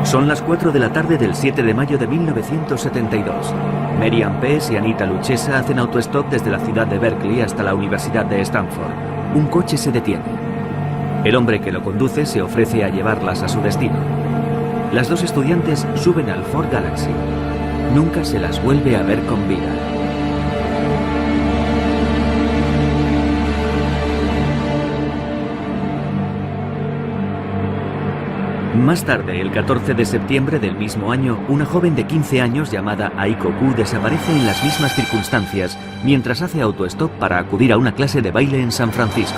Son las 4 de la tarde del 7 de mayo de 1972. Merian Pes y Anita Luchesa hacen autostop desde la ciudad de Berkeley hasta la Universidad de Stanford. Un coche se detiene. El hombre que lo conduce se ofrece a llevarlas a su destino. Las dos estudiantes suben al Ford Galaxy. Nunca se las vuelve a ver con vida. Más tarde, el 14 de septiembre del mismo año, una joven de 15 años llamada Aiko Koo desaparece en las mismas circunstancias mientras hace autostop para acudir a una clase de baile en San Francisco.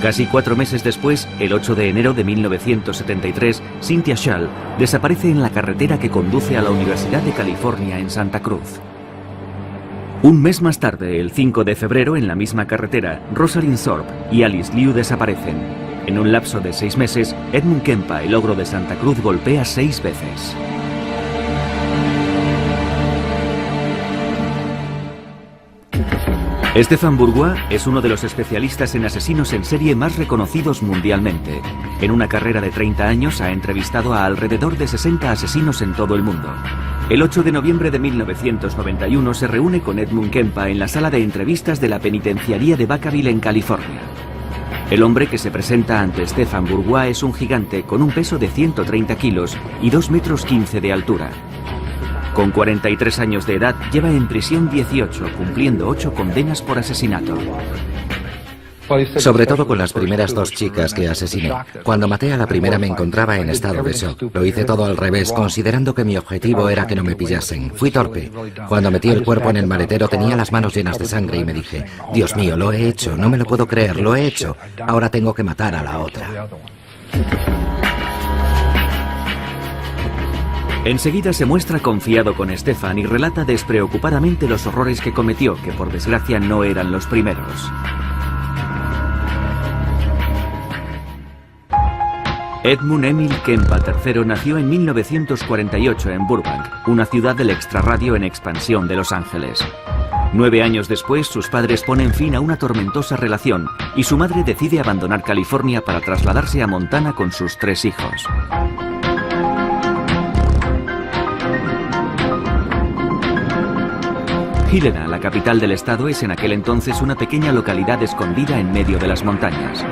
Casi 4 meses después, el 8 de enero de 1973, Cynthia Schall desaparece en la carretera que conduce a la Universidad de California en Santa Cruz. Un mes más tarde, el 5 de febrero, en la misma carretera, Rosalind Thorpe y Alice Liu desaparecen. En un lapso de 6 meses, Edmund Kempa, el ogro de Santa Cruz, golpea 6 veces. Stefan Bourgois es uno de los especialistas en asesinos en serie más reconocidos mundialmente. En una carrera de 30 años ha entrevistado a alrededor de 60 asesinos en todo el mundo. El 8 de noviembre de 1991 se reúne con Edmund Kempa en la sala de entrevistas de la penitenciaría de Vacaville en California. El hombre que se presenta ante Stefan Bourgois es un gigante con un peso de 130 kilos y 2,15 metros de altura. Con 43 años de edad, lleva en prisión 18, cumpliendo 8 condenas por asesinato. Sobre todo con las primeras 2 chicas que asesiné. Cuando maté a la primera me encontraba en estado de shock. Lo hice todo al revés, considerando que mi objetivo era que no me pillasen. Fui torpe. Cuando metí el cuerpo en el maletero tenía las manos llenas de sangre y me dije, Dios mío, lo he hecho, no me lo puedo creer, lo he hecho. Ahora tengo que matar a la otra. Enseguida se muestra confiado con Stefan y relata despreocupadamente los horrores que cometió, que por desgracia no eran los primeros. Edmund Emil Kempa III nació en 1948 en Burbank, una ciudad del extrarradio en expansión de Los Ángeles. 9 años después, sus padres ponen fin a una tormentosa relación y su madre decide abandonar California para trasladarse a Montana con sus 3 hijos. Helena, la capital del estado, es en aquel entonces una pequeña localidad escondida en medio de las montañas.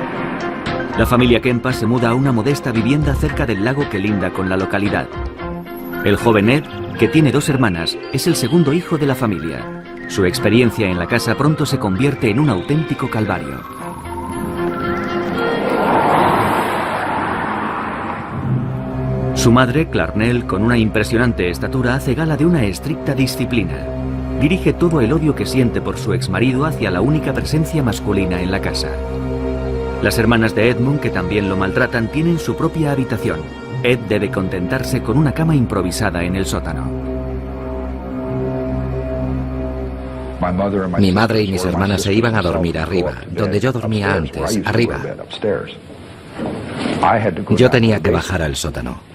La familia Kempa se muda a una modesta vivienda cerca del lago que linda con la localidad. El joven Ed, que tiene 2 hermanas, es el segundo hijo de la familia. Su experiencia en la casa pronto se convierte en un auténtico calvario. Su madre, Clarnell, con una impresionante estatura, hace gala de una estricta disciplina. Dirige todo el odio que siente por su exmarido hacia la única presencia masculina en la casa. Las hermanas de Edmund, que también lo maltratan, tienen su propia habitación. Ed debe contentarse con una cama improvisada en el sótano. Mi madre y mis hermanas se iban a dormir arriba, donde yo dormía antes, arriba. Yo tenía que bajar al sótano.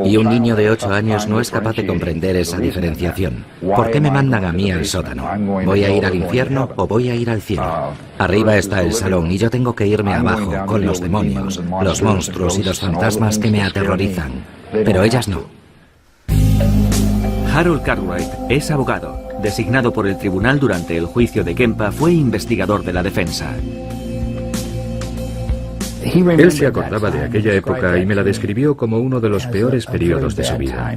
Y un niño de 8 años no es capaz de comprender esa diferenciación. ¿Por qué me mandan a mí al sótano? ¿Voy a ir al infierno o voy a ir al cielo? Arriba está el salón y yo tengo que irme abajo con los demonios, los monstruos y los fantasmas que me aterrorizan. Pero ellas no. Harold Cartwright es abogado. Designado por el tribunal durante el juicio de Kempa, fue investigador de la defensa. Él se acordaba de aquella época y me la describió como uno de los peores periodos de su vida.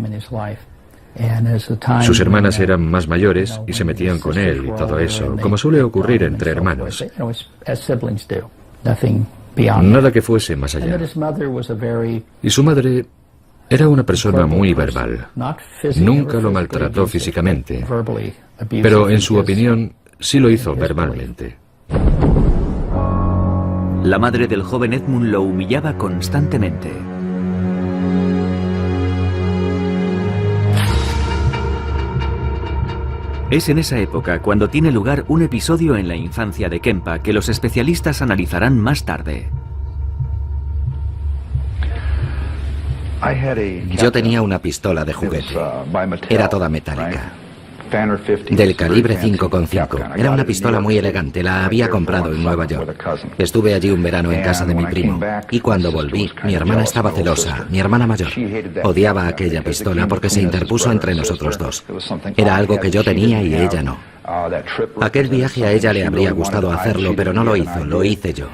Sus hermanas eran más mayores y se metían con él y todo eso, como suele ocurrir entre hermanos. Nada que fuese más allá. Y su madre era una persona muy verbal. Nunca lo maltrató físicamente, pero en su opinión sí lo hizo verbalmente. La madre del joven Edmund lo humillaba constantemente. Es en esa época cuando tiene lugar un episodio en la infancia de Kempa que los especialistas analizarán más tarde. Yo tenía una pistola de juguete. Era toda metálica. del calibre 5,5. Era una pistola muy elegante, la había comprado en Nueva York. Estuve allí un verano en casa de mi primo, y cuando volví, mi hermana estaba celosa, mi hermana mayor. Odiaba aquella pistola porque se interpuso entre nosotros dos. Era algo que yo tenía y ella no. Aquel viaje a ella le habría gustado hacerlo, pero no lo hizo, lo hice yo.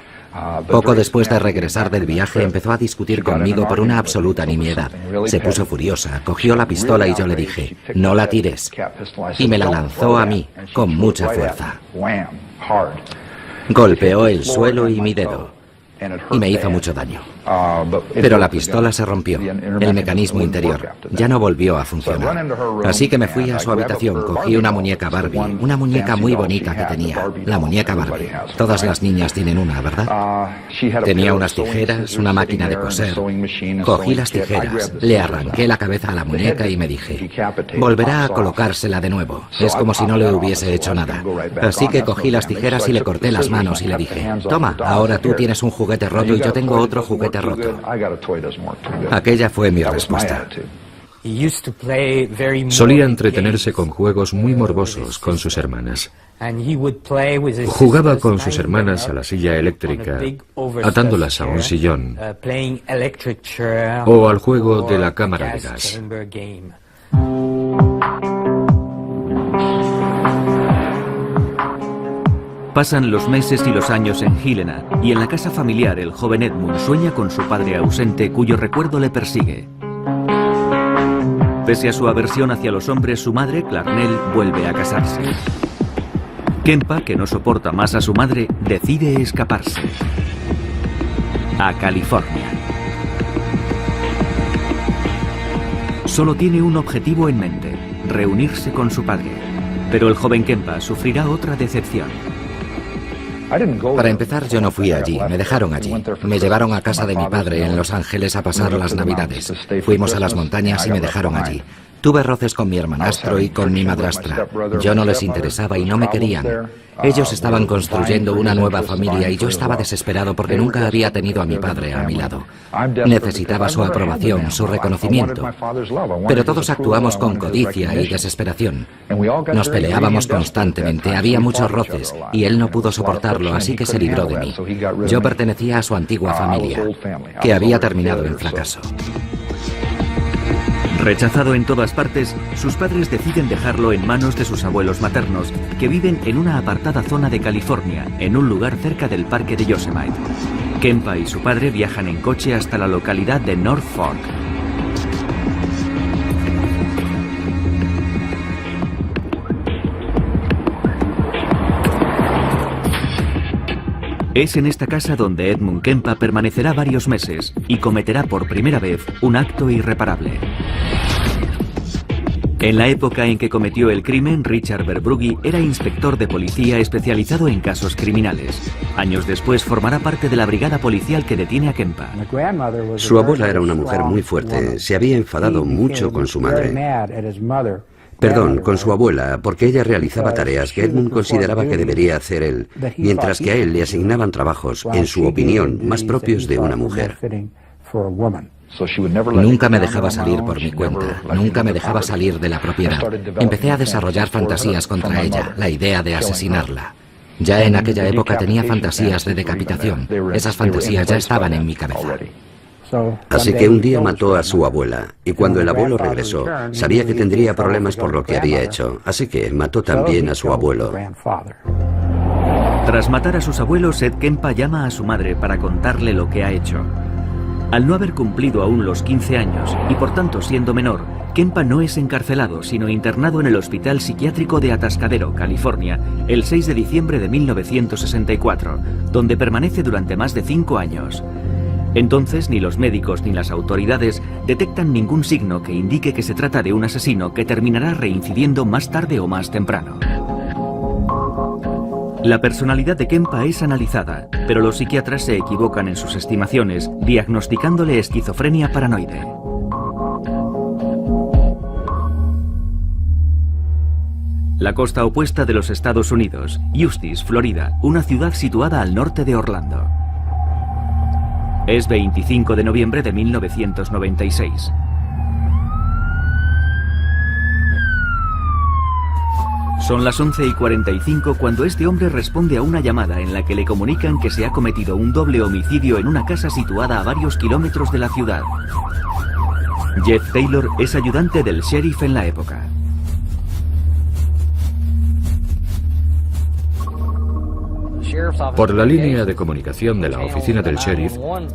Poco después de regresar del viaje empezó a discutir conmigo por una absoluta nimiedad. Se puso furiosa, cogió la pistola y yo le dije, no la tires. Y me la lanzó a mí, con mucha fuerza. Golpeó el suelo y mi dedo. Y me hizo mucho daño. Pero la pistola se rompió, el mecanismo interior. Ya no volvió a funcionar. Así que me fui a su habitación, cogí una muñeca Barbie, una muñeca muy bonita que tenía, la muñeca Barbie. Todas las niñas tienen una, ¿verdad? Tenía unas tijeras, una máquina de coser. Cogí las tijeras, le arranqué la cabeza a la muñeca y me dije, volverá a colocársela de nuevo. Es como si no le hubiese hecho nada. Así que cogí las tijeras y le corté las manos y le dije, toma, ahora tú tienes un juguete roto y yo tengo otro juguete roto. Aquella fue mi respuesta. Solía entretenerse con juegos muy morbosos con sus hermanas. Jugaba con sus hermanas a la silla eléctrica, atándolas a un sillón, o al juego de la cámara de gas. Pasan los meses y los años en Helena, y en la casa familiar el joven Edmund sueña con su padre ausente cuyo recuerdo le persigue. Pese a su aversión hacia los hombres, su madre, Clarnell, vuelve a casarse. Kempa, que no soporta más a su madre, decide escaparse a California. Solo tiene un objetivo en mente, reunirse con su padre. Pero el joven Kempa sufrirá otra decepción. Para empezar, yo no fui allí, me dejaron allí. Me llevaron a casa de mi padre en Los Ángeles a pasar las Navidades. Fuimos a las montañas y me dejaron allí. Tuve roces con mi hermanastro y con mi madrastra. Yo no les interesaba y no me querían. Ellos estaban construyendo una nueva familia y yo estaba desesperado porque nunca había tenido a mi padre a mi lado. Necesitaba su aprobación, su reconocimiento. Pero todos actuamos con codicia y desesperación. Nos peleábamos constantemente, había muchos roces y él no pudo soportarlo, así que se libró de mí. Yo pertenecía a su antigua familia, que había terminado en fracaso. Rechazado en todas partes, sus padres deciden dejarlo en manos de sus abuelos maternos, que viven en una apartada zona de California, en un lugar cerca del parque de Yosemite. Kempa y su padre viajan en coche hasta la localidad de North Fork. Es en esta casa donde Edmund Kempa permanecerá varios meses y cometerá por primera vez un acto irreparable. En la época en que cometió el crimen, Richard Verbrugge era inspector de policía especializado en casos criminales. Años después formará parte de la brigada policial que detiene a Kempa. Su abuela era una mujer muy fuerte. Se había enfadado mucho con su madre. Perdón, con su abuela, porque ella realizaba tareas que Edmund consideraba que debería hacer él, mientras que a él le asignaban trabajos, en su opinión, más propios de una mujer. Nunca me dejaba salir por mi cuenta, nunca me dejaba salir de la propiedad. Empecé a desarrollar fantasías contra ella, la idea de asesinarla. Ya en aquella época tenía fantasías de decapitación. Esas fantasías ya estaban en mi cabeza. Así que un día mató a su abuela, y cuando el abuelo regresó, sabía que tendría problemas por lo que había hecho, así que mató también a su abuelo. Tras matar a sus abuelos, Ed Kempa llama a su madre para contarle lo que ha hecho. Al no haber cumplido aún los 15 años, y por tanto siendo menor, Kempa no es encarcelado, sino internado en el Hospital Psiquiátrico de Atascadero, California, el 6 de diciembre de 1964, donde permanece durante más de 5 años. Entonces, ni los médicos ni las autoridades detectan ningún signo que indique que se trata de un asesino que terminará reincidiendo más tarde o más temprano. La personalidad de Kempa es analizada, pero los psiquiatras se equivocan en sus estimaciones, diagnosticándole esquizofrenia paranoide. La costa opuesta de los Estados Unidos, Eustis, Florida, una ciudad situada al norte de Orlando. Es 25 de noviembre de 1996. Son las 11:45 cuando este hombre responde a una llamada en la que le comunican que se ha cometido un doble homicidio en una casa situada a varios kilómetros de la ciudad. Jeff Taylor es ayudante del sheriff en la época. Por la línea de comunicación de la oficina del sheriff,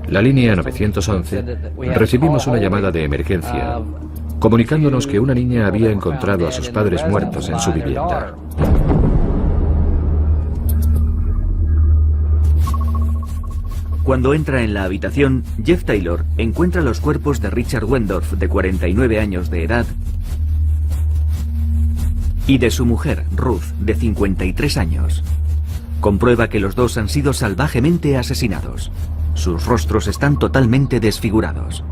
la línea 911, recibimos una llamada de emergencia comunicándonos que una niña había encontrado a sus padres muertos en su vivienda. Cuando entra en la habitación, Jeff Taylor encuentra los cuerpos de Richard Wendorf, de 49 años de edad, y de su mujer, Ruth, de 53 años. Comprueba que los dos han sido salvajemente asesinados. Sus rostros están totalmente desfigurados.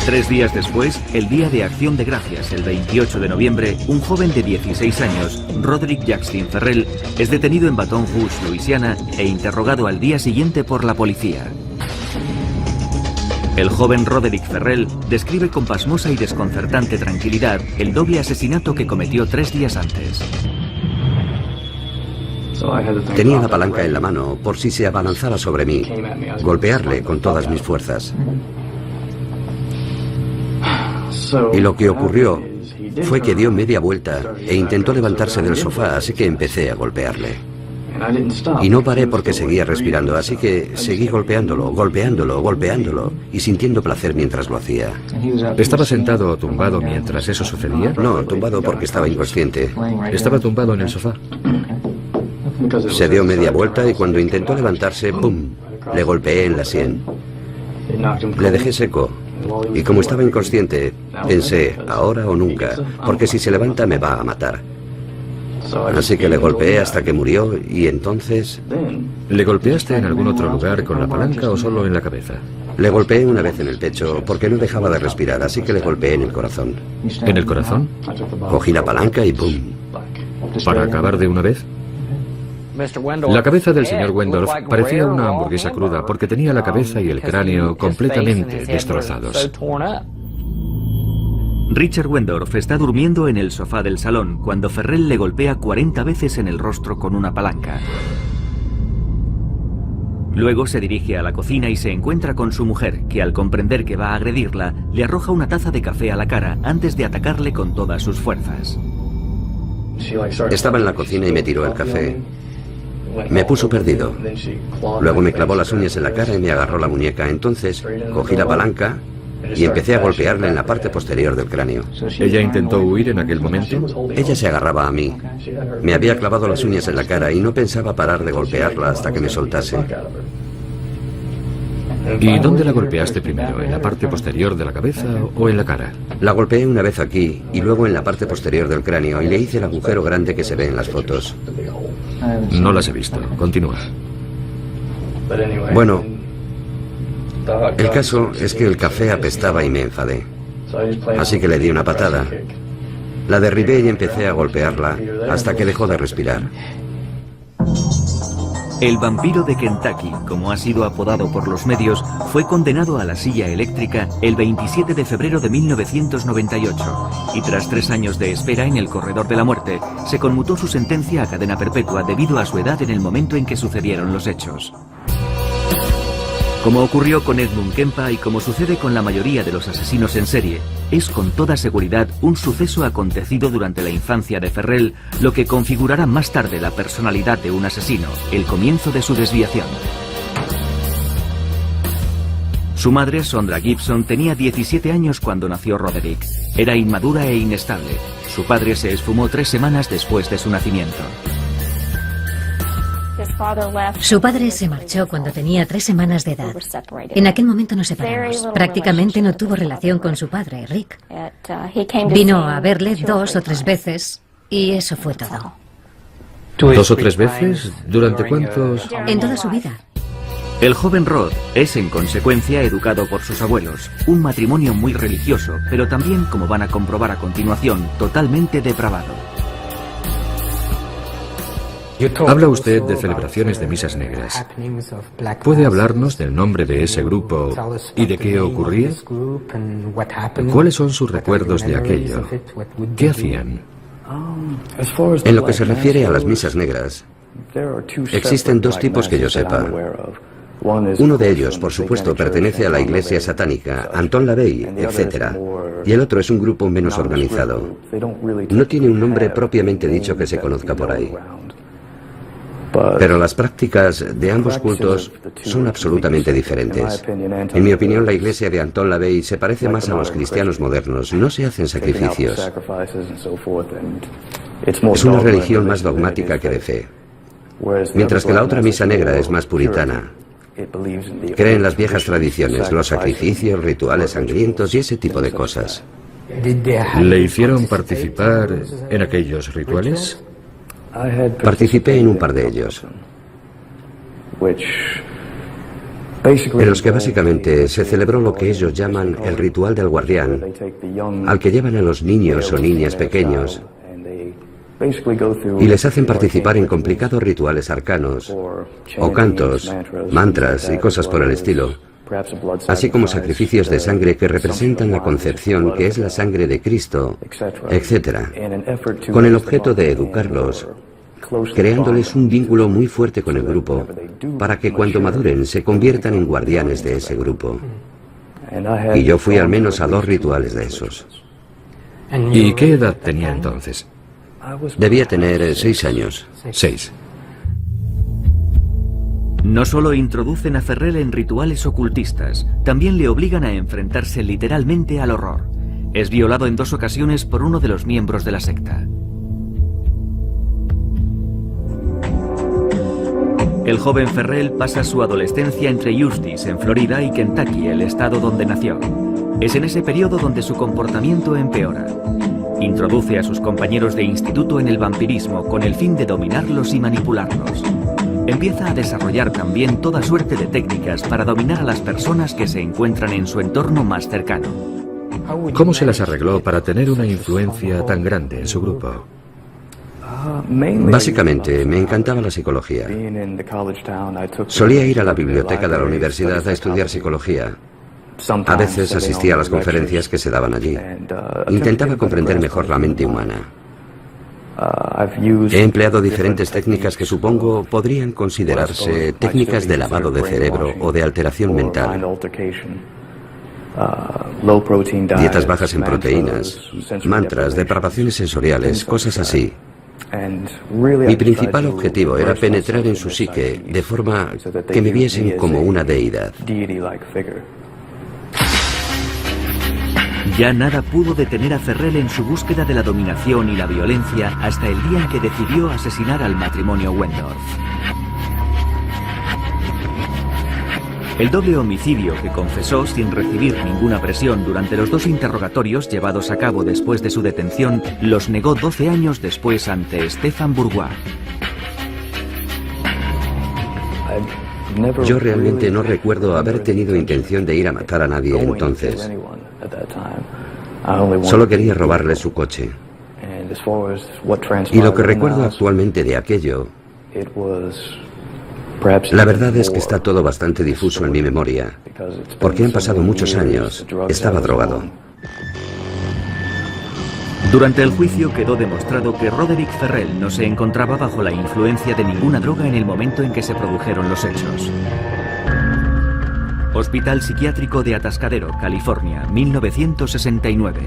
3 días después, el Día de Acción de Gracias, el 28 de noviembre, un joven de 16 años, Roderick Jackson Ferrell, es detenido en Baton Rouge, Luisiana, e interrogado al día siguiente por la policía. El joven Roderick Ferrell describe con pasmosa y desconcertante tranquilidad el doble asesinato que cometió 3 días antes. Tenía la palanca en la mano por si se abalanzaba sobre mí, golpearle con todas mis fuerzas. Y lo que ocurrió fue que dio media vuelta e intentó levantarse del sofá, así que empecé a golpearle. Y no paré porque seguía respirando, así que seguí golpeándolo, y sintiendo placer mientras lo hacía. ¿Estaba sentado o tumbado mientras eso sucedía? No, tumbado porque estaba inconsciente. ¿Estaba tumbado en el sofá? Se dio media vuelta y cuando intentó levantarse, ¡pum!, le golpeé en la sien. Le dejé seco. Y como estaba inconsciente, pensé, ahora o nunca, porque si se levanta me va a matar. Así que le golpeé hasta que murió y entonces... ¿Le golpeaste en algún otro lugar con la palanca o solo en la cabeza? Le golpeé una vez en el pecho porque no dejaba de respirar, así que le golpeé en el corazón. ¿En el corazón? Cogí la palanca y ¡pum! ¿Para acabar de una vez? La cabeza del señor Wendorf parecía una hamburguesa cruda porque tenía la cabeza y el cráneo completamente destrozados. Richard Wendorf está durmiendo en el sofá del salón cuando Ferrell le golpea 40 veces en el rostro con una palanca. Luego se dirige a la cocina y se encuentra con su mujer, que al comprender que va a agredirla, le arroja una taza de café a la cara antes de atacarle con todas sus fuerzas. Estaba en la cocina y me tiró el café. Me puso perdido. Luego me clavó las uñas en la cara y me agarró la muñeca. Entonces cogí la palanca y empecé a golpearle en la parte posterior del cráneo. ¿Ella intentó huir en aquel momento? Ella se agarraba a mí. Me había clavado las uñas en la cara y no pensaba parar de golpearla hasta que me soltase. ¿Y dónde la golpeaste primero? ¿En la parte posterior de la cabeza o en la cara? La golpeé una vez aquí y luego en la parte posterior del cráneo y le hice el agujero grande que se ve en las fotos. No las he visto. Continúa. Bueno, el caso es que el café apestaba y me enfadé. Así que le di una patada. La derribé y empecé a golpearla hasta que dejó de respirar. El vampiro de Kentucky, como ha sido apodado por los medios, fue condenado a la silla eléctrica el 27 de febrero de 1998 y tras 3 años de espera en el corredor de la muerte, se conmutó su sentencia a cadena perpetua debido a su edad en el momento en que sucedieron los hechos. Como ocurrió con Edmund Kempa y como sucede con la mayoría de los asesinos en serie, es con toda seguridad un suceso acontecido durante la infancia de Ferrell lo que configurará más tarde la personalidad de un asesino, el comienzo de su desviación. Su madre, Sondra Gibson, tenía 17 años cuando nació Roderick. Era inmadura e inestable. Su padre se esfumó 3 semanas después de su nacimiento. Su padre se marchó cuando tenía 3 semanas de edad. En aquel momento nos separamos. Prácticamente no tuvo relación con su padre, Rick. Vino a verle 2 o 3 veces y eso fue todo. 2 o 3 veces? ¿Durante cuántos? En toda su vida. El joven Rod es, en consecuencia, educado por sus abuelos. Un matrimonio muy religioso, pero también, como van a comprobar a continuación, totalmente depravado. Habla usted de celebraciones de misas negras. ¿Puede hablarnos del nombre de ese grupo y de qué ocurría? ¿Cuáles son sus recuerdos de aquello? ¿Qué hacían? En lo que se refiere a las misas negras, existen dos tipos que yo sepa. Uno de ellos, por supuesto, pertenece a la iglesia satánica, Anton LaVey, etc. Y el otro es un grupo menos organizado. No tiene un nombre propiamente dicho que se conozca por ahí. Pero las prácticas de ambos cultos son absolutamente diferentes. En mi opinión, la iglesia de Anton LaVey se parece más a los cristianos modernos. No se hacen sacrificios. Es una religión más dogmática que de fe. Mientras que la otra misa negra es más puritana. Cree en las viejas tradiciones, los sacrificios, rituales sangrientos y ese tipo de cosas. ¿Le hicieron participar en aquellos rituales? Participé en un par de ellos, en los que básicamente se celebró lo que ellos llaman el ritual del guardián, al que llevan a los niños o niñas pequeños y les hacen participar en complicados rituales arcanos, o cantos, mantras y cosas por el estilo, así como sacrificios de sangre que representan la concepción que es la sangre de Cristo, etc., con el objeto de educarlos, creándoles un vínculo muy fuerte con el grupo, para que cuando maduren se conviertan en guardianes de ese grupo. Y yo fui al menos a 2 rituales de esos. ¿Y qué edad tenía entonces? Debía tener 6 años. 6. No solo introducen a Ferrell en rituales ocultistas, también le obligan a enfrentarse literalmente al horror. Es violado en 2 ocasiones por uno de los miembros de la secta. El joven Ferrell pasa su adolescencia entre Eustis, en Florida, y Kentucky, el estado donde nació. Es en ese periodo donde su comportamiento empeora. Introduce a sus compañeros de instituto en el vampirismo con el fin de dominarlos y manipularlos. Empieza a desarrollar también toda suerte de técnicas para dominar a las personas que se encuentran en su entorno más cercano. ¿Cómo se las arregló para tener una influencia tan grande en su grupo? Básicamente, me encantaba la psicología. Solía ir a la biblioteca de la universidad a estudiar psicología. A veces asistía a las conferencias que se daban allí. Intentaba comprender mejor la mente humana. He empleado diferentes técnicas que supongo podrían considerarse técnicas de lavado de cerebro o de alteración mental. Dietas bajas en proteínas, mantras, depravaciones sensoriales, cosas así. Mi principal objetivo era penetrar en su psique de forma que me viesen como una deidad. Ya nada pudo detener a Ferrell en su búsqueda de la dominación y la violencia hasta el día en que decidió asesinar al matrimonio Wendorf. El doble homicidio que confesó sin recibir ninguna presión durante los 2 interrogatorios llevados a cabo después de su detención los negó 12 años después ante Stefan Bourgois. Yo realmente no recuerdo haber tenido intención de ir a matar a nadie entonces. Solo quería robarle su coche. Y lo que recuerdo actualmente de aquello, la verdad es que está todo bastante difuso en mi memoria, porque han pasado muchos años. Estaba drogado. Durante el juicio quedó demostrado que Roderick Ferrell no se encontraba bajo la influencia de ninguna droga en el momento en que se produjeron los hechos. Hospital Psiquiátrico de Atascadero, California, 1969.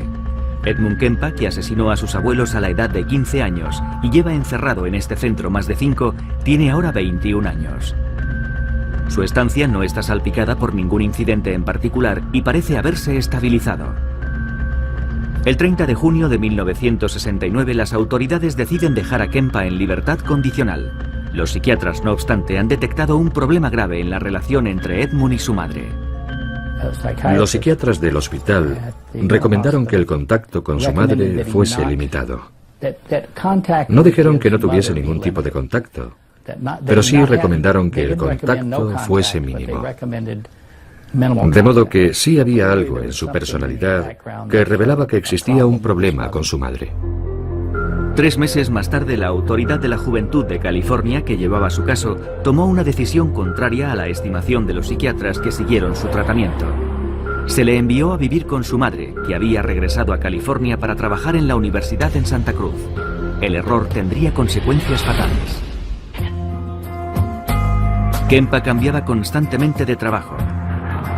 Edmund Kempa, que asesinó a sus abuelos a la edad de 15 años y lleva encerrado en este centro más de 5, tiene ahora 21 años. Su estancia no está salpicada por ningún incidente en particular y parece haberse estabilizado. El 30 de junio de 1969 las autoridades deciden dejar a Kempa en libertad condicional. Los psiquiatras, no obstante, han detectado un problema grave en la relación entre Edmund y su madre. Los psiquiatras del hospital recomendaron que el contacto con su madre fuese limitado. No dijeron que no tuviese ningún tipo de contacto, pero sí recomendaron que el contacto fuese mínimo. De modo que sí había algo en su personalidad que revelaba que existía un problema con su madre. 3 meses más tarde, la Autoridad de la Juventud de California, que llevaba su caso, tomó una decisión contraria a la estimación de los psiquiatras que siguieron su tratamiento. Se le envió a vivir con su madre, que había regresado a California para trabajar en la universidad en Santa Cruz. El error tendría consecuencias fatales. Kempa cambiaba constantemente de trabajo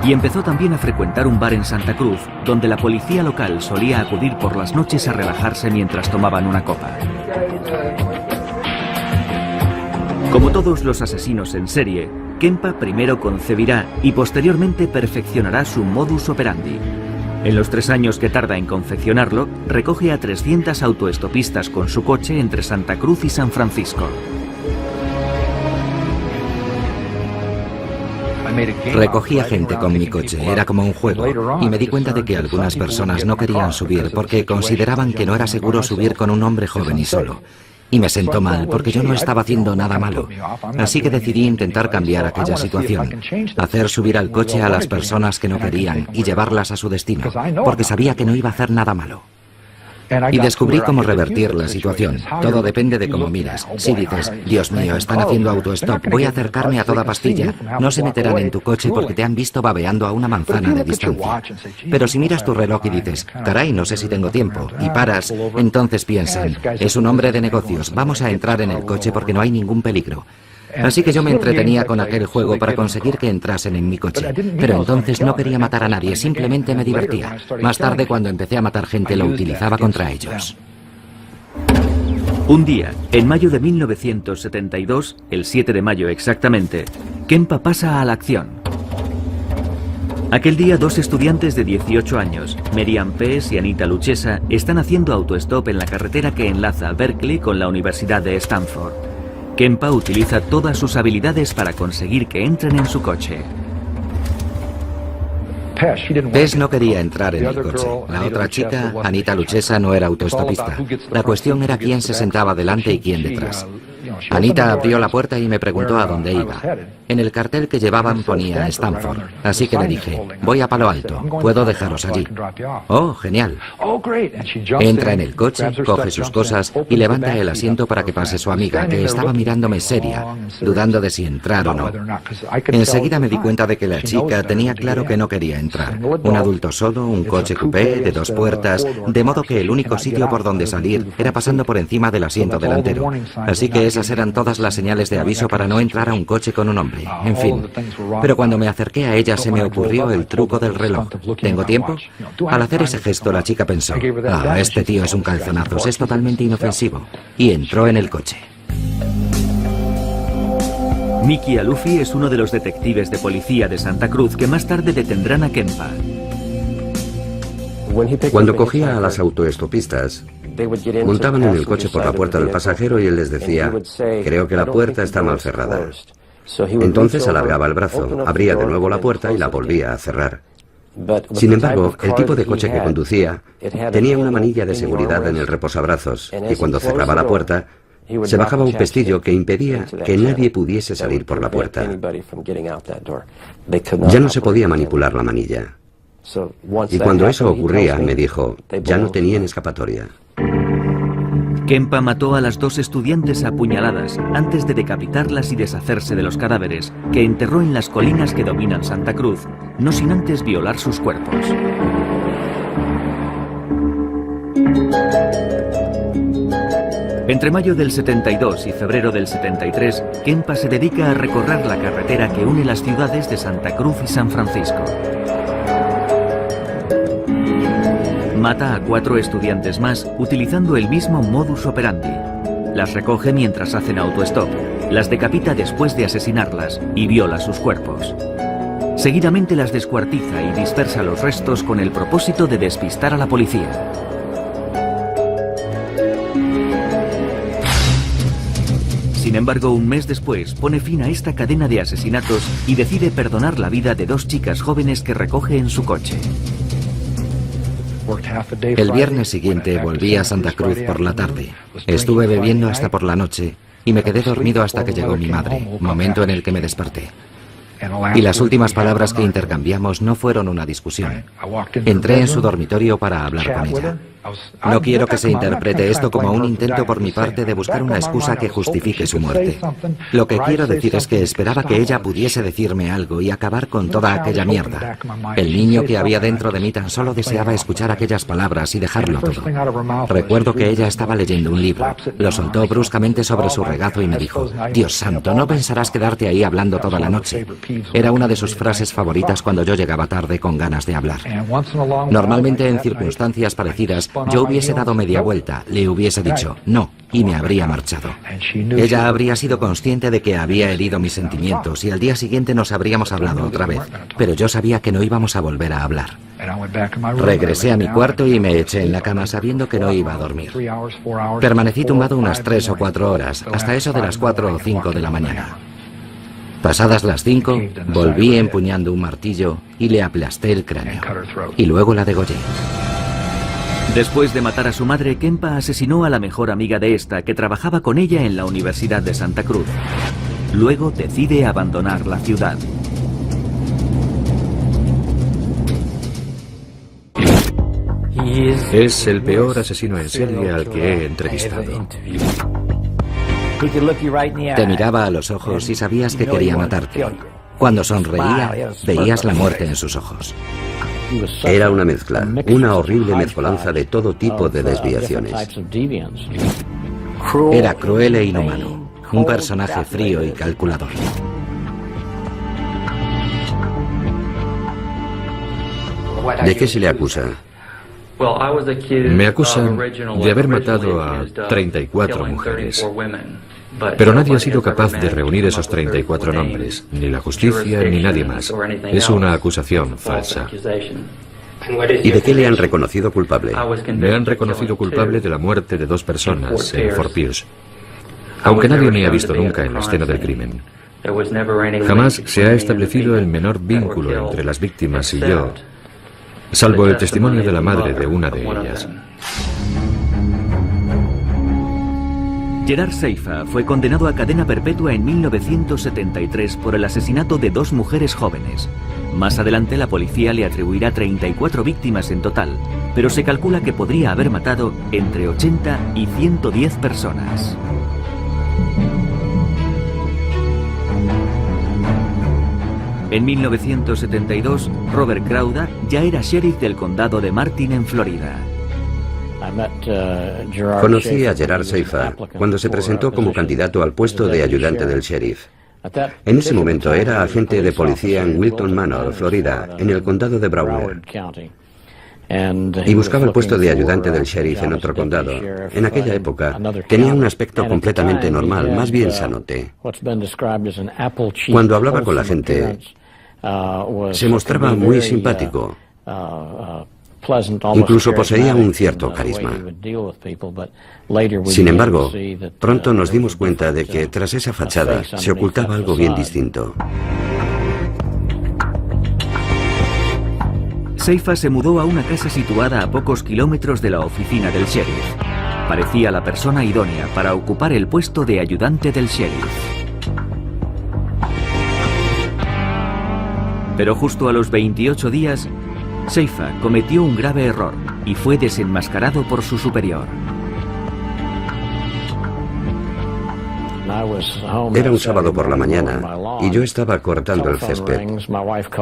y empezó también a frecuentar un bar en Santa Cruz, donde la policía local solía acudir por las noches a relajarse mientras tomaban una copa. Como todos los asesinos en serie, Kempa primero concebirá y posteriormente perfeccionará su modus operandi. En los 3 años que tarda en confeccionarlo, recoge a 300 autoestopistas con su coche entre Santa Cruz y San Francisco. Recogía gente con mi coche, era como un juego, y me di cuenta de que algunas personas no querían subir porque consideraban que no era seguro subir con un hombre joven y solo. Y me sentó mal porque yo no estaba haciendo nada malo. Así que decidí intentar cambiar aquella situación, hacer subir al coche a las personas que no querían y llevarlas a su destino, porque sabía que no iba a hacer nada malo. Y descubrí cómo revertir la situación. Todo depende de cómo miras. Si dices, Dios mío, están haciendo autostop, voy a acercarme a toda pastilla, no se meterán en tu coche porque te han visto babeando a una manzana de distancia. Pero si miras tu reloj y dices, caray, no sé si tengo tiempo, y paras, entonces piensan, es un hombre de negocios, vamos a entrar en el coche porque no hay ningún peligro. Así que yo me entretenía con aquel juego para conseguir que entrasen en mi coche. Pero entonces no quería matar a nadie, simplemente me divertía. Más tarde, cuando empecé a matar gente, lo utilizaba contra ellos. Un día, en mayo de 1972, el 7 de mayo exactamente, Kempa pasa a la acción. Aquel día, 2 estudiantes de 18 años, Merian Pease y Anita Luchesa, están haciendo autostop en la carretera que enlaza Berkeley con la Universidad de Stanford. Kempa utiliza todas sus habilidades para conseguir que entren en su coche. Tess no quería entrar en el coche. La otra chica, Anita Luchesa, no era autoestopista. La cuestión era quién se sentaba delante y quién detrás. Anita abrió la puerta y me preguntó a dónde iba. En el cartel que llevaban ponía Stanford, así que le dije, voy a Palo Alto, ¿puedo dejaros allí? Oh, genial. Entra en el coche, coge sus cosas y levanta el asiento para que pase su amiga, que estaba mirándome seria, dudando de si entrar o no. Enseguida me di cuenta de que la chica tenía claro que no quería entrar. Un adulto solo, un coche coupé de 2 puertas, de modo que el único sitio por donde salir era pasando por encima del asiento delantero. Así que esas eran todas las señales de aviso para no entrar a un coche con un hombre. En fin. Pero cuando me acerqué a ella se me ocurrió el truco del reloj. ¿Tengo tiempo? Al hacer ese gesto la chica pensó, este tío es un calzonazos, es totalmente inofensivo. Y entró en el coche. Mickey Alufi es uno de los detectives de policía de Santa Cruz que más tarde detendrán a Kempa. Cuando cogía a las autoestopistas, montaban en el coche por la puerta del pasajero y él les decía, creo que la puerta está mal cerrada. Entonces alargaba el brazo, abría de nuevo la puerta y la volvía a cerrar. Sin embargo, el tipo de coche que conducía tenía una manilla de seguridad en el reposabrazos y cuando cerraba la puerta, se bajaba un pestillo que impedía que nadie pudiese salir por la puerta. Ya no se podía manipular la manilla. Y cuando eso ocurría, me dijo, ya no tenían escapatoria. Kempa mató a las 2 estudiantes a puñaladas antes de decapitarlas y deshacerse de los cadáveres, que enterró en las colinas que dominan Santa Cruz, no sin antes violar sus cuerpos. Entre mayo del 72 y febrero del 73, Kempa se dedica a recorrer la carretera que une las ciudades de Santa Cruz y San Francisco. Mata a 4 estudiantes más utilizando el mismo modus operandi. Las recoge mientras hacen autostop, las decapita después de asesinarlas y viola sus cuerpos. Seguidamente las descuartiza y dispersa los restos con el propósito de despistar a la policía. Sin embargo, un mes después pone fin a esta cadena de asesinatos y decide perdonar la vida de 2 chicas jóvenes que recoge en su coche. El viernes siguiente volví a Santa Cruz por la tarde. Estuve bebiendo hasta por la noche y me quedé dormido hasta que llegó mi madre, momento en el que me desperté. Y las últimas palabras que intercambiamos no fueron una discusión. Entré en su dormitorio para hablar con ella. No quiero que se interprete esto como un intento por mi parte de buscar una excusa que justifique su muerte. Lo que quiero decir es que esperaba que ella pudiese decirme algo y acabar con toda aquella mierda. El niño que había dentro de mí tan solo deseaba escuchar aquellas palabras y dejarlo todo. Recuerdo que ella estaba leyendo un libro. Lo soltó bruscamente sobre su regazo y me dijo: «Dios santo, no pensarás quedarte ahí hablando toda la noche». Era una de sus frases favoritas cuando yo llegaba tarde con ganas de hablar. Normalmente en circunstancias parecidas yo hubiese dado media vuelta, le hubiese dicho no y me habría marchado. Ella habría sido consciente de que había herido mis sentimientos y al día siguiente nos habríamos hablado otra vez, pero yo sabía que no íbamos a volver a hablar. Regresé a mi cuarto y me eché en la cama sabiendo que no iba a dormir. Permanecí tumbado unas 3 o 4 horas, hasta eso de las 4 o 5 de la mañana. Pasadas las 5, volví empuñando un martillo y le aplasté el cráneo. Y luego la degollé. Después de matar a su madre, Kempa asesinó a la mejor amiga de esta, que trabajaba con ella en la Universidad de Santa Cruz. Luego decide abandonar la ciudad. Es el peor asesino en serie al que he entrevistado. Te miraba a los ojos y sabías que quería matarte. Cuando sonreía, veías la muerte en sus ojos. Era una mezcla, una horrible mezcolanza de todo tipo de desviaciones. Era cruel e inhumano, un personaje frío y calculador. ¿De qué se le acusa? Me acusan de haber matado a 34 mujeres. Pero nadie ha sido capaz de reunir esos 34 nombres, ni la justicia ni nadie más. Es una acusación falsa. ¿Y de qué le han reconocido culpable? Me han reconocido culpable de la muerte de 2 personas en Fort Pierce, aunque nadie me ha visto nunca en la escena del crimen. Jamás se ha establecido el menor vínculo entre las víctimas y yo, salvo el testimonio de la madre de una de ellas. Gerard Seifa fue condenado a cadena perpetua en 1973 por el asesinato de 2 mujeres jóvenes. Más adelante la policía le atribuirá 34 víctimas en total, pero se calcula que podría haber matado entre 80 y 110 personas. En 1972, Robert Crowder ya era sheriff del condado de Martin en Florida. Conocí a Gerard Seifa cuando se presentó como candidato al puesto de ayudante del sheriff. En ese momento era agente de policía en Wilton Manor, Florida, en el condado de Broward. Y buscaba el puesto de ayudante del sheriff en otro condado. En aquella época tenía un aspecto completamente normal, más bien sanote. Cuando hablaba con la gente, se mostraba muy simpático. Incluso poseía un cierto carisma. Sin embargo, pronto nos dimos cuenta de que tras esa fachada se ocultaba algo bien distinto. Seifa se mudó a una casa situada a pocos kilómetros de la oficina del sheriff. Parecía la persona idónea para ocupar el puesto de ayudante del sheriff. Pero justo a los 28 días, Seifa cometió un grave error y fue desenmascarado por su superior. Era un sábado por la mañana y yo estaba cortando el césped.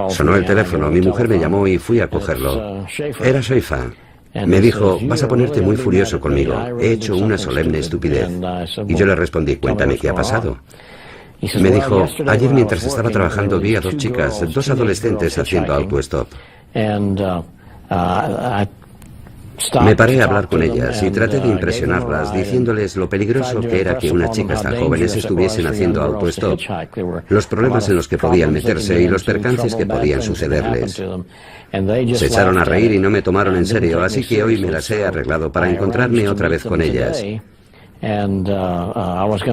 Sonó el teléfono, mi mujer me llamó y fui a cogerlo. Era Seifa. Me dijo: vas a ponerte muy furioso conmigo, he hecho una solemne estupidez. Y yo le respondí: cuéntame qué ha pasado. Me dijo: ayer mientras estaba trabajando vi a 2 chicas, 2 adolescentes haciendo autostop. Me paré a hablar con ellas y traté de impresionarlas, diciéndoles lo peligroso que era que unas chicas tan jóvenes estuviesen haciendo autostop, los problemas en los que podían meterse y los percances que podían sucederles. Se echaron a reír y no me tomaron en serio, así que hoy me las he arreglado para encontrarme otra vez con ellas.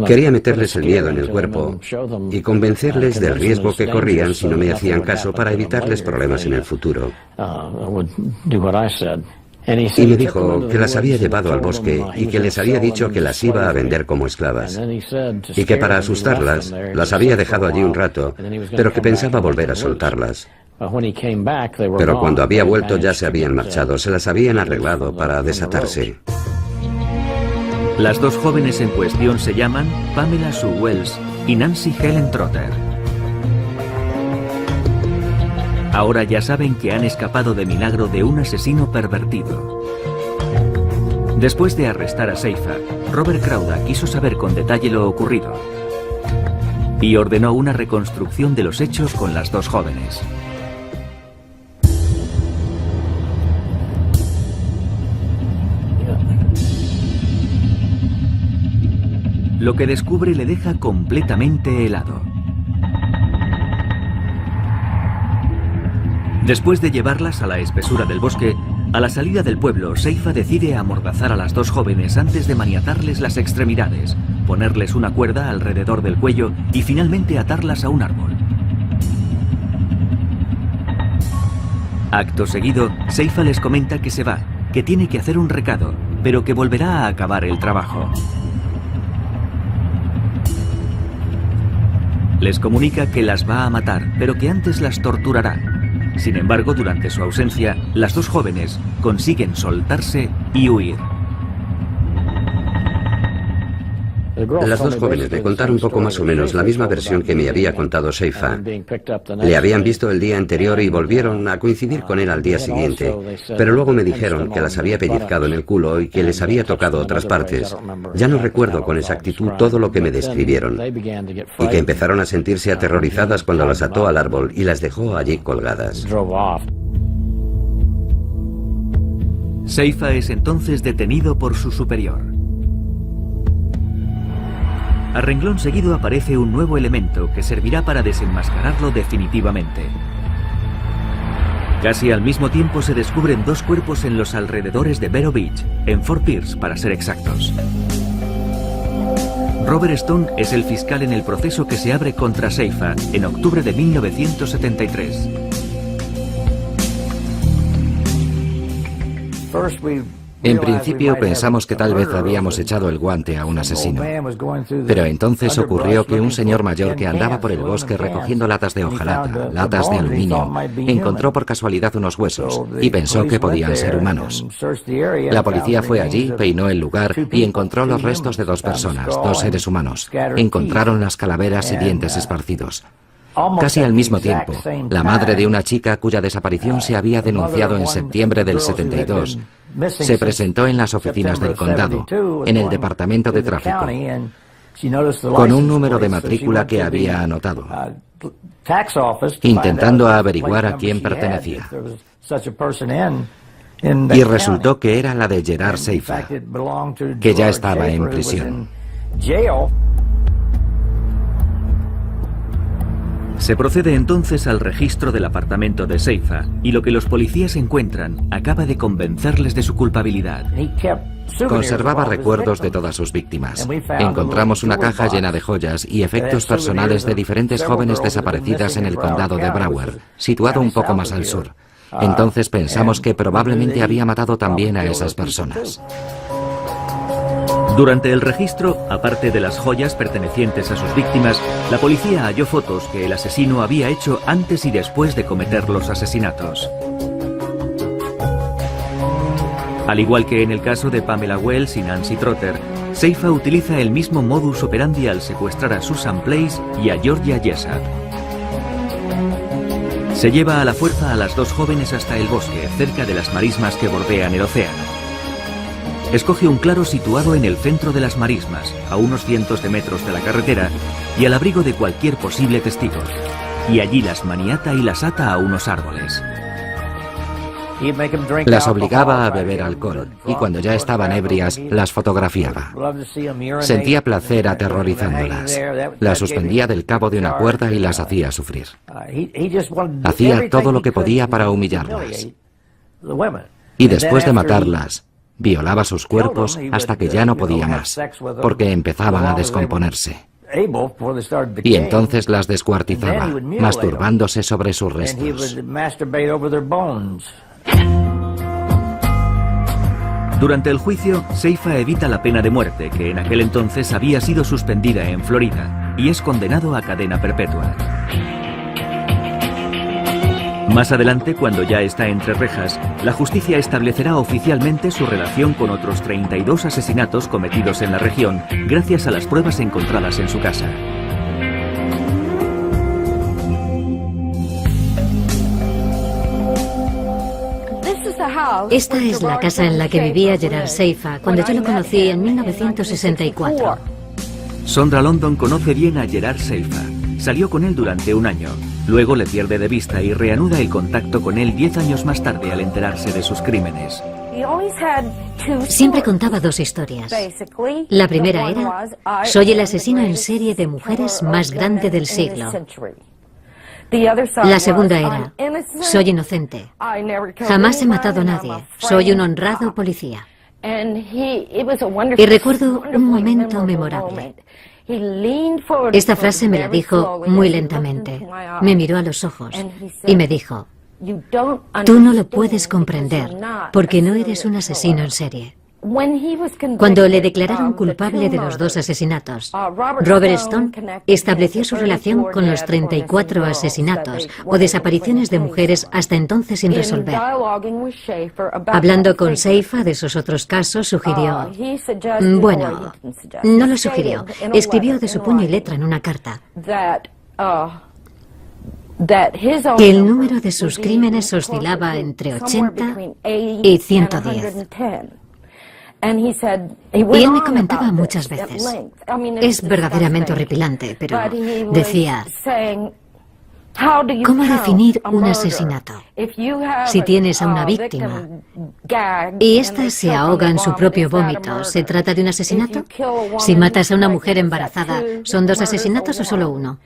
Quería meterles el miedo en el cuerpo y convencerles del riesgo que corrían si no me hacían caso para evitarles problemas en el futuro. Y me dijo que las había llevado al bosque y que les había dicho que las iba a vender como esclavas. Y que para asustarlas, las había dejado allí un rato, pero que pensaba volver a soltarlas. Pero cuando había vuelto ya se habían marchado, se las habían arreglado para desatarse. Las dos jóvenes en cuestión se llaman Pamela Sue Wells y Nancy Helen Trotter. Ahora ya saben que han escapado de milagro de un asesino pervertido. Después de arrestar a Seifa, Robert Crowder quiso saber con detalle lo ocurrido y ordenó una reconstrucción de los hechos con las dos jóvenes. Lo que descubre le deja completamente helado. Después de llevarlas a la espesura del bosque, a la salida del pueblo, Seifa decide amordazar a las dos jóvenes antes de maniatarles las extremidades, ponerles una cuerda alrededor del cuello y finalmente atarlas a un árbol. Acto seguido, Seifa les comenta que se va, que tiene que hacer un recado, pero que volverá a acabar el trabajo. Les comunica que las va a matar, pero que antes las torturará. Sin embargo, durante su ausencia, las dos jóvenes consiguen soltarse y huir. Las dos jóvenes me contaron poco más o menos la misma versión que me había contado Seifa. Le habían visto el día anterior y volvieron a coincidir con él al día siguiente, pero luego me dijeron que las había pellizcado en el culo y que les había tocado otras partes. Ya no recuerdo con exactitud todo lo que me describieron, y que empezaron a sentirse aterrorizadas cuando las ató al árbol y las dejó allí colgadas. Seifa es entonces detenido por su superior. A renglón seguido aparece un nuevo elemento que servirá para desenmascararlo definitivamente. Casi al mismo tiempo se descubren dos cuerpos en los alrededores de Vero Beach, en Fort Pierce para ser exactos. Robert Stone es el fiscal en el proceso que se abre contra Seifa en octubre de 1973. En principio pensamos que tal vez habíamos echado el guante a un asesino. Pero entonces ocurrió que un señor mayor que andaba por el bosque recogiendo latas de hojalata, latas de aluminio, encontró por casualidad unos huesos y pensó que podían ser humanos. La policía fue allí, peinó el lugar y encontró los restos de dos personas, dos seres humanos. Encontraron las calaveras y dientes esparcidos. Casi al mismo tiempo, la madre de una chica cuya desaparición se había denunciado en septiembre del 72 se presentó en las oficinas del condado, en el departamento de tráfico, con un número de matrícula que había anotado, intentando averiguar a quién pertenecía. Y resultó que era la de Gerard Seifa, que ya estaba en prisión. Se procede entonces al registro del apartamento de Seifa y lo que los policías encuentran acaba de convencerles de su culpabilidad. Conservaba recuerdos de todas sus víctimas. Encontramos una caja llena de joyas y efectos personales de diferentes jóvenes desaparecidas en el condado de Broward, situado un poco más al sur. Entonces pensamos que probablemente había matado también a esas personas. Durante el registro, aparte de las joyas pertenecientes a sus víctimas, la policía halló fotos que el asesino había hecho antes y después de cometer los asesinatos. Al igual que en el caso de Pamela Wells y Nancy Trotter, Seifa utiliza el mismo modus operandi al secuestrar a Susan Place y a Georgia Jessup. Se lleva a la fuerza a las dos jóvenes hasta el bosque, cerca de las marismas que bordean el océano. Escoge un claro situado en el centro de las marismas, a unos cientos de metros de la carretera y al abrigo de cualquier posible testigo. Y allí las maniata y las ata a unos árboles. Las obligaba a beber alcohol y cuando ya estaban ebrias las fotografiaba. Sentía placer aterrorizándolas. Las suspendía del cabo de una cuerda y las hacía sufrir. Hacía todo lo que podía para humillarlas. Y después de matarlas, violaba sus cuerpos hasta que ya no podía más, porque empezaban a descomponerse. Y entonces las descuartizaba, masturbándose sobre sus restos. Durante el juicio, Seifa evita la pena de muerte, que en aquel entonces había sido suspendida en Florida, y es condenado a cadena perpetua. Más adelante, cuando ya está entre rejas, la justicia establecerá oficialmente su relación con otros 32 asesinatos cometidos en la región, gracias a las pruebas encontradas en su casa. Esta es la casa en la que vivía Gerard Seifa cuando yo lo conocí en 1964. Sondra London conoce bien a Gerard Seifa. Salió con él durante un año. Luego le pierde de vista y reanuda el contacto con él 10 años más tarde al enterarse de sus crímenes. Siempre contaba dos historias. La primera era: soy el asesino en serie de mujeres más grande del siglo. La segunda era: soy inocente. Jamás he matado a nadie. Soy un honrado policía. Y recuerdo un momento memorable. Esta frase me la dijo muy lentamente. Me miró a los ojos y me dijo: tú no lo puedes comprender porque no eres un asesino en serie. Cuando le declararon culpable de los dos asesinatos, Robert Stone estableció su relación con los 34 asesinatos o desapariciones de mujeres hasta entonces sin resolver. Hablando con Seifa de esos otros casos, sugirió... Bueno, no lo sugirió. Escribió de su puño y letra en una carta que el número de sus crímenes oscilaba entre 80 y 110. Y él me comentaba muchas veces. Es verdaderamente horripilante, pero decía: ¿cómo definir un asesinato? Si tienes a una víctima y ésta se ahoga en su propio vómito, ¿se trata de un asesinato? Si matas a una mujer embarazada, ¿son dos asesinatos o solo uno?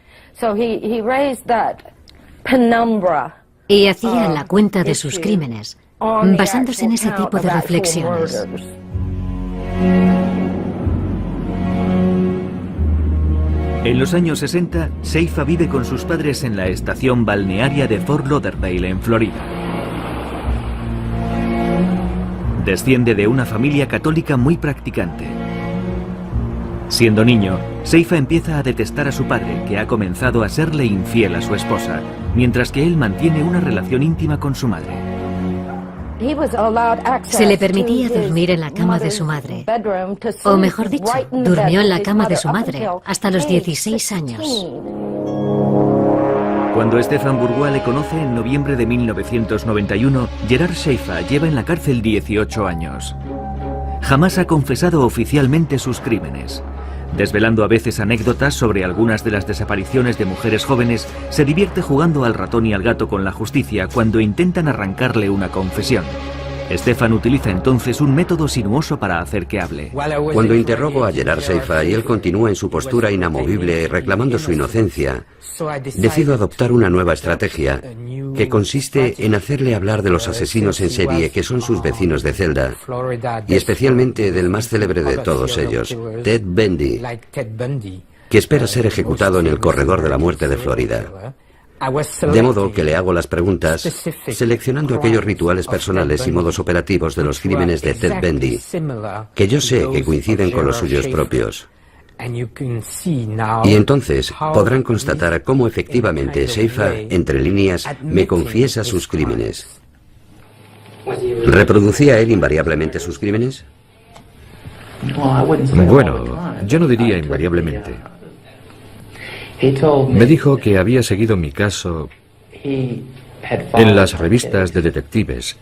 Y hacía la cuenta de sus crímenes, basándose en ese tipo de reflexiones. En los años 60, Seifa vive con sus padres en la estación balnearia de Fort Lauderdale, en Florida. Desciende de una familia católica muy practicante. Siendo niño, Seifa empieza a detestar a su padre, que ha comenzado a serle infiel a su esposa, mientras que él mantiene una relación íntima con su madre. Se le permitía dormir en la cama de su madre, o mejor dicho, durmió en la cama de su madre hasta los 16 años. Cuando Stefan Bourgois le conoce en noviembre de 1991, Gerard Seifa lleva en la cárcel 18 años. Jamás ha confesado oficialmente sus crímenes. Desvelando a veces anécdotas sobre algunas de las desapariciones de mujeres jóvenes, se divierte jugando al ratón y al gato con la justicia cuando intentan arrancarle una confesión. Stefan utiliza entonces un método sinuoso para hacer que hable. Cuando interrogo a Gerard Seifa y él continúa en su postura inamovible reclamando su inocencia, decido adoptar una nueva estrategia que consiste en hacerle hablar de los asesinos en serie que son sus vecinos de celda y especialmente del más célebre de todos ellos, Ted Bundy, que espera ser ejecutado en el corredor de la muerte de Florida. De modo que le hago las preguntas seleccionando aquellos rituales personales y modos operativos de los crímenes de Ted Bundy que yo sé que coinciden con los suyos propios. Y entonces podrán constatar cómo efectivamente Seifa, entre líneas, me confiesa sus crímenes. ¿Reproducía él invariablemente sus crímenes? Bueno, yo no diría invariablemente. Me dijo que había seguido mi caso en las revistas de detectives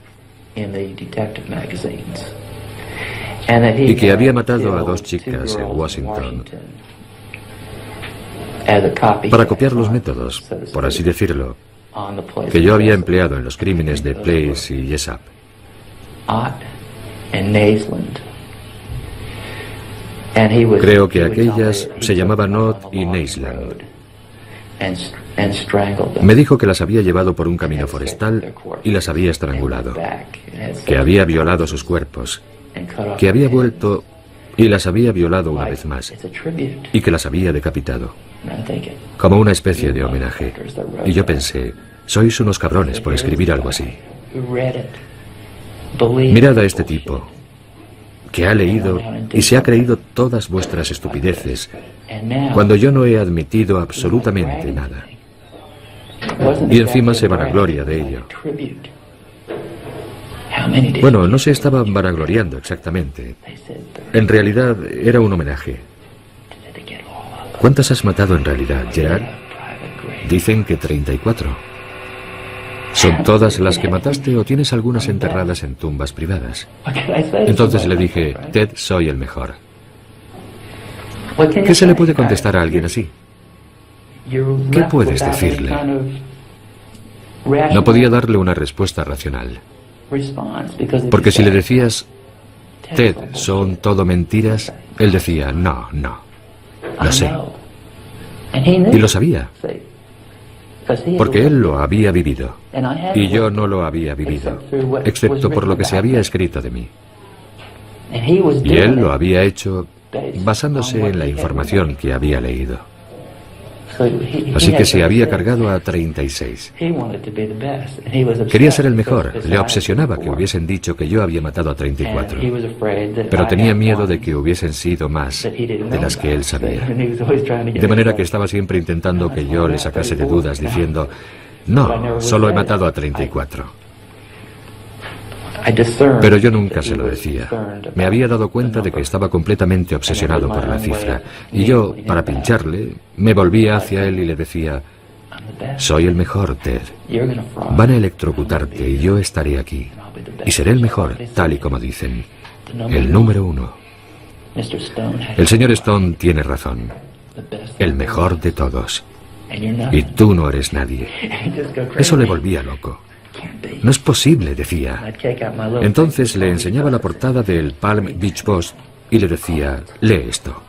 y que había matado a 2 chicas en Washington para copiar los métodos, por así decirlo, que yo había empleado en los crímenes de Place y Jessup. Creo que aquellas se llamaban Ott y Naisland. Me dijo que las había llevado por un camino forestal y las había estrangulado, que había violado sus cuerpos, que había vuelto y las había violado una vez más, y que las había decapitado, como una especie de homenaje. Y yo pensé, sois unos cabrones por escribir algo así. Mirad a este tipo, que ha leído y se ha creído todas vuestras estupideces, cuando yo no he admitido absolutamente nada. Y encima se vanagloria de ello. Bueno, no se estaban vanagloriando exactamente. En realidad era un homenaje. ¿Cuántas has matado en realidad, Gerard? Dicen que 34. ¿Son todas las que mataste o tienes algunas enterradas en tumbas privadas? Entonces le dije, Ted, soy el mejor. ¿Qué se le puede contestar a alguien así? ¿Qué puedes decirle? No podía darle una respuesta racional. Porque si le decías, Ted, son todo mentiras, él decía, no, no, lo sé. Y lo sabía. Porque él lo había vivido. Y yo no lo había vivido, excepto por lo que se había escrito de mí. Y él lo había hecho basándose en la información que había leído. Así que se había cargado a 36. Quería ser el mejor. Le obsesionaba que hubiesen dicho que yo había matado a 34. Pero tenía miedo de que hubiesen sido más de las que él sabía. De manera que estaba siempre intentando que yo le sacase de dudas diciendo, no, solo he matado a 34. Pero yo nunca se lo decía. Me había dado cuenta de que estaba completamente obsesionado por la cifra. Y yo, para pincharle, me volvía hacia él y le decía, soy el mejor, Ted. Van a electrocutarte y yo estaré aquí. Y seré el mejor, tal y como dicen. El número 1. El señor Stone tiene razón. El mejor de todos. Y tú no eres nadie. Eso le volvía loco. No es posible, decía. Entonces le enseñaba la portada del Palm Beach Post y le decía, lee esto.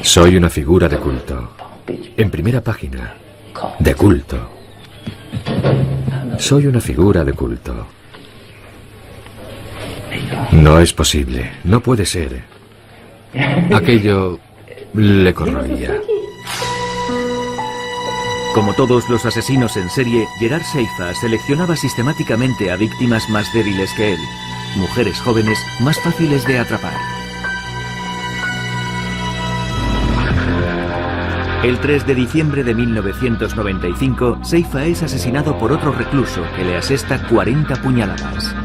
Soy una figura de culto. En primera página. De culto. Soy una figura de culto. No es posible. No puede ser. Aquello le corroía. Como todos los asesinos en serie, Gerard Seifa seleccionaba sistemáticamente a víctimas más débiles que él, mujeres jóvenes más fáciles de atrapar. El 3 de diciembre de 1995, Seifa es asesinado por otro recluso que le asesta 40 puñaladas.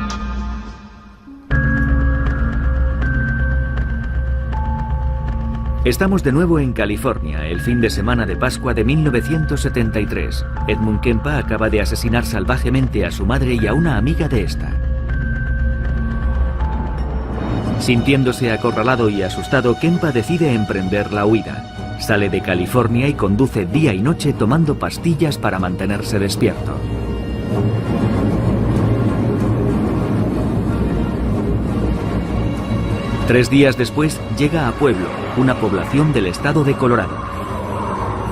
Estamos de nuevo en California, el fin de semana de Pascua de 1973. Edmund Kempa acaba de asesinar salvajemente a su madre y a una amiga de esta. Sintiéndose acorralado y asustado, Kempa decide emprender la huida. Sale de California y conduce día y noche tomando pastillas para mantenerse despierto. Tres días después llega a Pueblo, una población del estado de Colorado.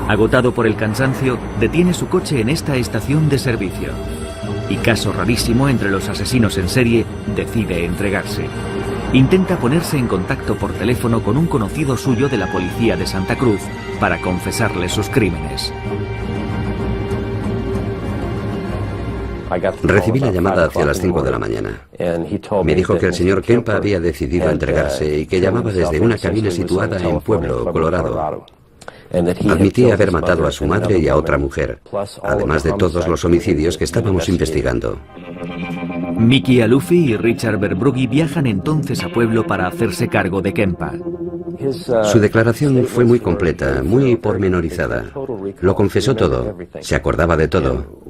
Agotado por el cansancio, detiene su coche en esta estación de servicio. Y caso rarísimo entre los asesinos en serie, decide entregarse. Intenta ponerse en contacto por teléfono con un conocido suyo de la policía de Santa Cruz para confesarle sus crímenes. Recibí la llamada hacia las 5 de la mañana. Me dijo que el señor Kempa había decidido entregarse y que llamaba desde una cabina situada en Pueblo, Colorado. Admitía haber matado a su madre y a otra mujer, además de todos los homicidios que estábamos investigando. Mickey Alufi y Richard Verbrugge viajan entonces a Pueblo para hacerse cargo de Kempa. Su declaración fue muy completa, muy pormenorizada. Lo confesó todo, se acordaba de todo.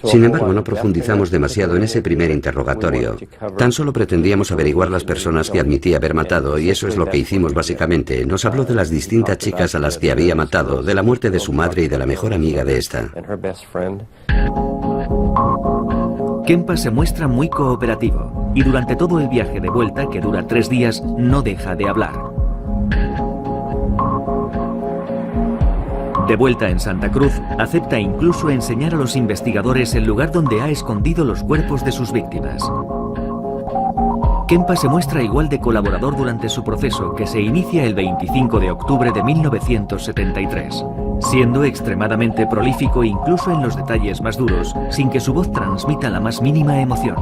Sin embargo, no profundizamos demasiado en ese primer interrogatorio. Tan solo pretendíamos averiguar las personas que admitía haber matado, y eso es lo que hicimos básicamente. Nos habló de las distintas chicas a las que había matado, de la muerte de su madre y de la mejor amiga de esta. Kempa se muestra muy cooperativo y durante todo el viaje de vuelta, que dura 3 días, no deja de hablar. De vuelta en Santa Cruz, acepta incluso enseñar a los investigadores el lugar donde ha escondido los cuerpos de sus víctimas. Kempa se muestra igual de colaborador durante su proceso, que se inicia el 25 de octubre de 1973, siendo extremadamente prolífico incluso en los detalles más duros, sin que su voz transmita la más mínima emoción.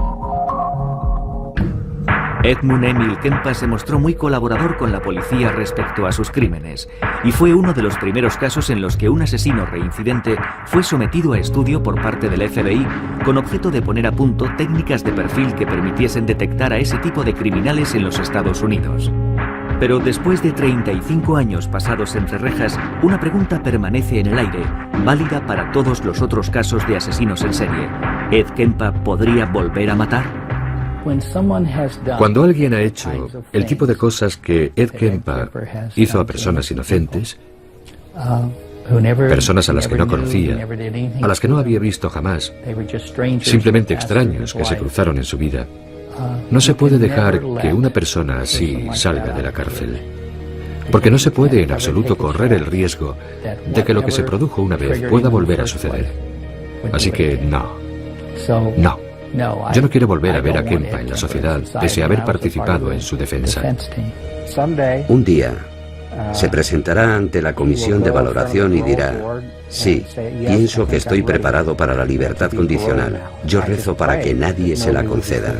Edmund Emil Kempa se mostró muy colaborador con la policía respecto a sus crímenes, y fue uno de los primeros casos en los que un asesino reincidente fue sometido a estudio por parte del FBI con objeto de poner a punto técnicas de perfil que permitiesen detectar a ese tipo de criminales en los Estados Unidos. Pero después de 35 años pasados entre rejas, una pregunta permanece en el aire, válida para todos los otros casos de asesinos en serie. ¿Ed Kempa podría volver a matar? Cuando alguien ha hecho el tipo de cosas que Ed Kempa hizo a personas inocentes, personas a las que no conocía, a las que no había visto jamás, simplemente extraños que se cruzaron en su vida, no se puede dejar que una persona así salga de la cárcel. Porque no se puede en absoluto correr el riesgo de que lo que se produjo una vez pueda volver a suceder. Así que no. Yo no quiero volver a ver a Kempa en la sociedad pese a haber participado en su defensa. Un día se presentará ante la comisión de valoración y dirá: sí, pienso que estoy preparado para la libertad condicional. Yo rezo para que nadie se la conceda.